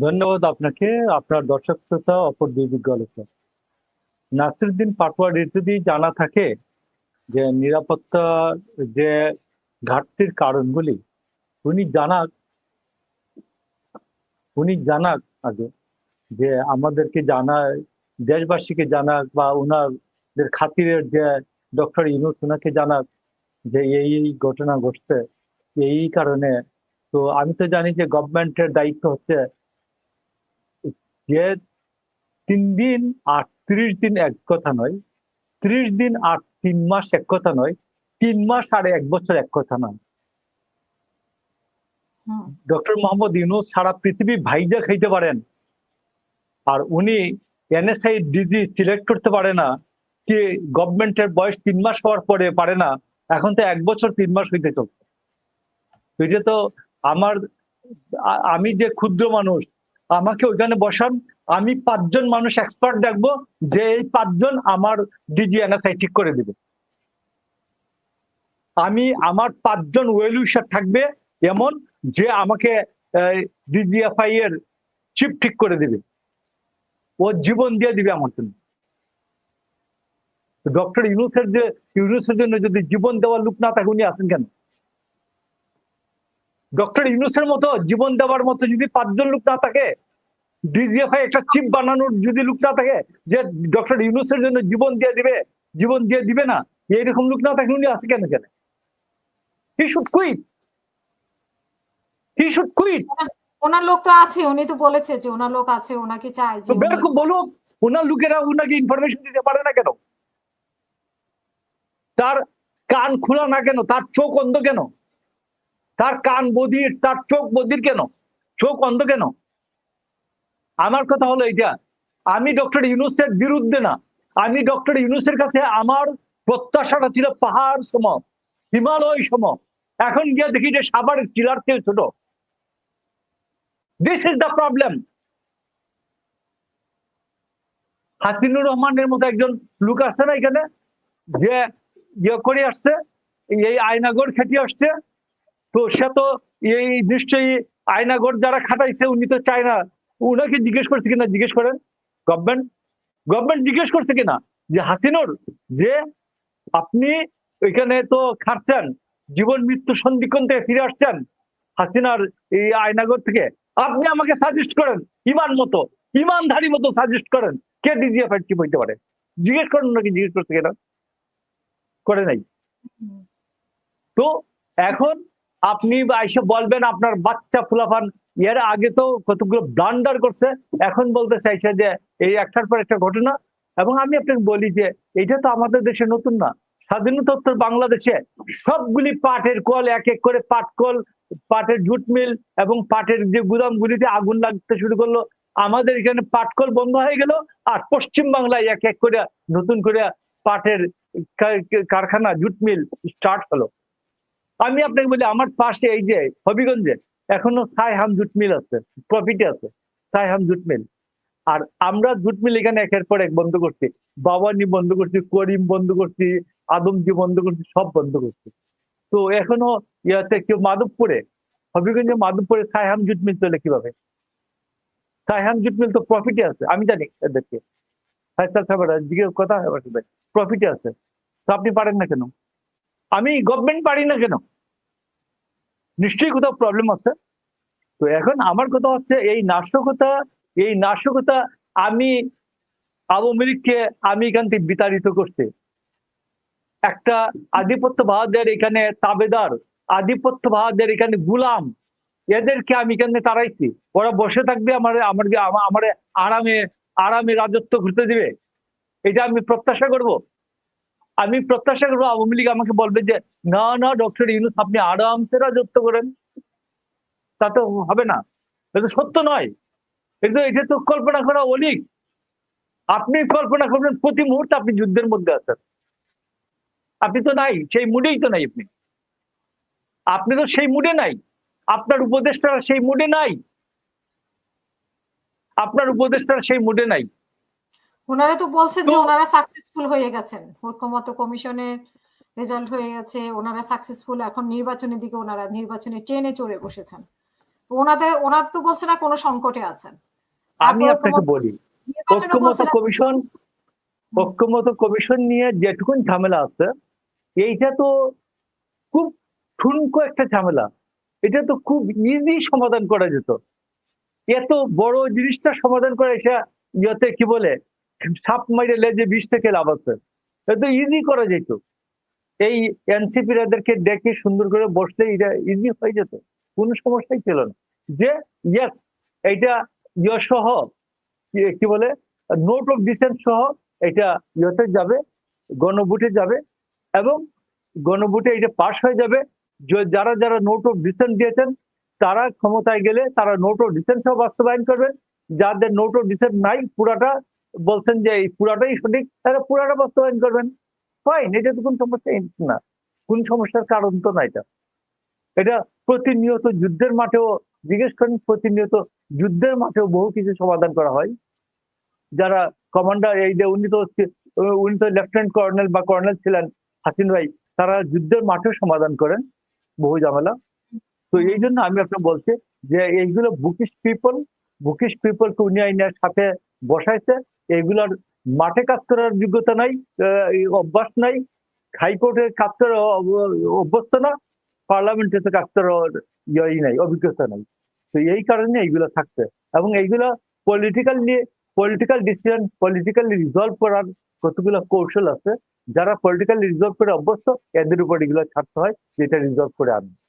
ধন্যবাদ আপনাকে, আপনার দর্শক শ্রোতা অপর দুই বিজ্ঞ আলোচক। নাসিরুদ্দিন পাটোয়ার যদি জানা থাকে যে নিরাপত্তা যে ঘাটতির কারণগুলি উনি জানাক আগে, যে আমাদেরকে জানায়, দেশবাসীকে জানাক, বা ওনাদের খাতিরের যে ডক্টর ইউনূস ওনাকে জানাক যে এই ঘটনা ঘটছে এই কারণে। তো আমি তো জানি যে গভর্নমেন্টের দায়িত্ব হচ্ছে যে 3 দিন আর 30 দিন এক কথা নয়, 30 দিন আর 3 মাস এক কথা নয়, 3 মাস আর 1 বছর এক কথা নয়। ডক্টর মোহাম্মদ ইউনূস সারা পৃথিবী ভাইজা খাইতে পারেন, আর উনি এনএসআই ডিজি সিলেক্ট করতে পারে না, কি গভর্নমেন্টের বয়স 3 মাস হওয়ার পরে পারে না, এখন তো 1 বছর 3 মাস হইতে চলছে। এটা তো আমি যে ক্ষুদ্র মানুষ, আমাকে ওইখানে বসান, আমি 5 জন মানুষ এক্সপার্ট দেখবো, যে এই 5 জন আমার ডিজি এনএসআই ঠিক করে দিবে। আমার 5 জন ওয়েল উইশার থাকবে এমন, যে আমাকে ডিজিএফআই এর চিফ ঠিক করে দিবে, ও জীবন দিয়ে দিবে আমার জন্য। ডক্টর ইউনূসের জন্য যদি জীবন দেওয়ার লোক না থাকে, উনি আছেন কেন? ডক্টর ইউনূসের মতো জীবন দেওয়ার মতো যদি 5 জন লোক না থাকে, ডিজিএফআই একটা চিফ বানানোর যদি লোক না থাকে, যে ডক্টর ইউনূসের জন্য জীবন দিয়ে দিবে না, এইরকম লোক না থাকে, উনি আছে কেন? He should quit. ওনার লোক তো আছে, উনি তো বলেছে যে ওনার লোক আছে, ওনাকে চাই যে বলুক, ওনার লোকেরা ওনাকে ইনফরমেশন দিতে পারে না কেন? তার কান খোলা না কেন? তার চোখ অন্ধ কেন? তার কান বধির, তার চোখ বধির কেন? চোখ অন্ধ কেন? আমার কথা হলো এটা, আমি ডক্টর ইউনূসের বিরুদ্ধে না, আমি ডক্টর ইউনূসের কাছে আমার প্রত্যাশাটা ছিল পাহাড় সম, হিমালয় সম। এখন গিয়ে দেখি যে সাভারের টিলার থেকে ছোট। This is the problem. Hasinur রহমানের মতো একজন লোক আছে না এখানে, যে ইয়ে করে আসছে, এই আয়নাগর খেটে আসছে, তো সে তো এই নিশ্চয়ই আয়নাগর যারা খাটাইছে উনি তো চায় না। উনাকে জিজ্ঞেস করছে কিনা, জিজ্ঞেস করেন, গভর্নমেন্ট জিজ্ঞেস করছে কিনা যে হাসিনুর, যে আপনি ওইখানে তো খাটছেন, জীবন মৃত্যু সন্ধিক্ষণ থেকে ফিরে আসছেন হাসিনার এই আয়নাগর থেকে, আপনি আমাকে সাজেস্ট করেন, ইমানধারী মতো সাজেস্ট করেন, কে ডিজিএফআই কি বলতে পারে? জিজ্ঞেস করেন নাকি? জিজ্ঞেস করছে কিনা? করে নাই। তো এখন আপনি এসে বলবেন আপনার বাচ্চা ফুলাফান এর আগে তো কতগুলো ব্লান্ডার করছে, এখন বলতে চাইছে যে এই একটার পর একটা ঘটনা। এবং আমি আপনাকে বলি যে এটা তো আমাদের দেশে নতুন না, স্বাধীনোত্তর বাংলাদেশে সবগুলি পাটের কল, এক এক করে পাটের জুট মিল এবং পাটের যে গুদামগুলিতে আগুন লাগতে শুরু করলো। আমাদের এখানে পাটকল বন্ধ হয়ে গেল, আর পশ্চিম বাংলায় এক এক করে নতুন করে পাটের কারখানা, জুট মিল স্টার্ট হলো। আমি আপনাকে বলি, আমার পাশে এই যে হবিগঞ্জে এখনো সাইহাম জুট মিল আছে, প্রফিটে আছে সাইহাম জুট মিল। আর আমরা জুট মিল এখানে একের পর এক বন্ধ করছি, বাবানি বন্ধ করছি, করিম বন্ধ করছি, আদমজি বন্ধ করছি, সব বন্ধ করছি। তো এখনো ইয়াতে কেউ মাধবপুরে, হবিগঞ্জে মাধবপুরে সাইহাম জুট মিল চলে কিভাবে? সাইহাম জুট মিল তো প্রফিটে আছে, আমি জানি এদেরকে, কথা প্রফিটে আছে। তো আপনি পারেন না কেন? আমি গভর্নমেন্ট পারি না কেন? নিশ্চয়ই কোথাও প্রবলেম আছে। তো এখন আমার কথা হচ্ছে এই নাশকতা আমি আওয়ামী লীগকে আমি এখান থেকে বিতাড়িত করতে, একটা আধিপত্যবাদের এখানে তাবেদার, আধিপত্যবাদের এখানে গুলাম, এদেরকে আমি এখানে তাড়াইছি। ওরা বসে থাকবে, আমার আরামে রাজত্ব ঘুরতে দিবে, এটা আমি প্রত্যাশা করব? আমি প্রত্যাশা করবো আওয়ামী লীগ আমাকে বলবে যে না ডক্টর ইউনূস আপনি আরামসে রাজত্ব করেন? তা তো হবে না, এটা সত্য নয়। এটা তো কল্পনা করা অলিক। আপনি কল্পনা করবেন প্রতি মুহূর্তে আপনি যুদ্ধের মধ্যে আছেন, আপনি তো নাই, সেই মুডেই তো নাই। আপনি তো সেই মুডে নাই, আপনার উপদেষ্টারা সেই মুডে নাই, ওনারা তো বলছেন যে ওনারা সাকসেসফুল হয়ে গেছেন, ঐক্যমত্য কমিশনের রেজাল্ট হয়ে গেছে, ওনারা সাকসেসফুল, এখন নির্বাচনের দিকে ওনারা নির্বাচনে ট্রেনে চড়ে বসেছেন। তো ওনাদের তো বলছে না কোনো সংকটে আছেন। আমি তারপর আপনাকে বলি, নির্বাচনে বলছিলেন ঐক্যমত কমিশন নিয়ে যেটুকুন ঝামেলা আছে, এইটা তো খুব ঠুনকো একটা ঝামেলা। এটা তো খুব ইজি সমাধান করা যেত। এত বড় জিনিসটা সমাধান করে এটা ইয়েতে কি বলে, সাপ মাইরে লেজে বিষ থেকে লাভ আছে। এত ইজি করা যেত। এই এনসিপি এদেরকে ডেকে সুন্দর করে বসলে এটা ইজি হয়ে যেত, কোনো সমস্যাই ছিল না। যে ইয়েস, এইটা ইয়ে সহ কি বলে, নোট অফ ডিসেন্ট সহ এটা ইয়েতে যাবে, গণভোটে যাবে, এবং গণভোটে এটা পাশ হয়ে যাবে। যারা যারা নোট অফ ডিসেন্ট দিয়েছেন তারা ক্ষমতায় গেলে তারা নোট অফ ডিসেন্ট সহ বাস্তবায়ন করবেন। যাদের নোট অফ ডিসেন্ট নাই, পুরাটা বলছেন যে এই পুরাটাই সঠিক, তারা পুরাটা বাস্তবায়ন করবেন। ফাইন, এটা তো কোনো সমস্যা না, কোন সমস্যার কারণ তো না এটা। এটা প্রতিনিয়ত যুদ্ধের মাঠেও জিজ্ঞেস করেন, প্রতিনিয়ত যুদ্ধের মাঠেও বহু কিছু সমাধান করা হয়। যারা কমান্ডার, এই যে উনি তো লেফটেন্যান্ট কর্নেল বা কর্নেল ছিলেন হাসিন ভাই, তারা যুদ্ধের মাঠেও সমাধান করেন বহু ঝামেলা। তো এই জন্য আমি আপনাকে বলছি যে এইগুলো বুকিশ পিপলকে উনি আইনের সাথে বসাইছে। এইগুলোর মাঠে কাজ করার যোগ্যতা নাই, অভ্যাস নাই, হাইকোর্টে কাজ করার অভ্যস্ত না, পার্লামেন্টে তো কাজ করার ইয়েই নাই, অভিজ্ঞতা নাই। তো এই কারণে এইগুলো থাকছে, এবং এইগুলো পলিটিক্যাল ডিসিশন, পলিটিক্যালি রিজলভ করার কতগুলো কৌশল আছে। যারা পলিটিক্যালি রিজলভ করে অভ্যস্ত, এদের উপর এগুলো ছাড়তে হয়, যেটা রিজলভ করে আনবে।